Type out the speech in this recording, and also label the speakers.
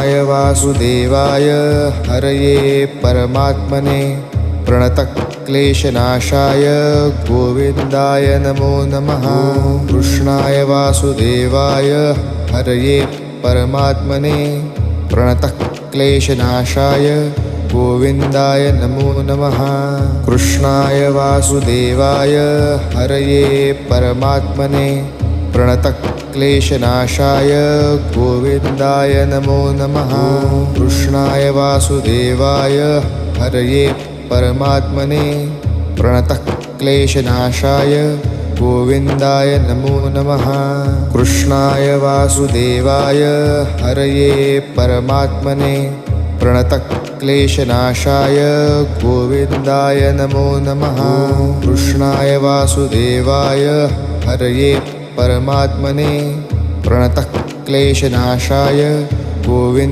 Speaker 1: कृष्णाय वासुदेवाय हरये परमात्मने प्रणतक्लेशनाशाय गोविन्दाय नमो नमः। कृष्णाय वासुदेवाय हरये परमात्मने प्रणतक्लेशनाशाय गोविन्दाय नमो नमः। कृष्णाय वासुदेवाय हरये परमात्मने प्रणतक्लेशनाशाय गोविन्दाय नमो नमः। कृष्णाय वासुदेवाय हरये परमात्मने प्रणतक्लेशनाशाय गोविन्दाय नमो नमः। कृष्णाय वासुदेवाय हरये परमात्मने प्रणतक्लेशनाशाय गोविन्दाय नमो नमः। कृष्णाय वासुदेवाय हरये परमात्मने प्रणतक्लेशनाशाय गोविन्द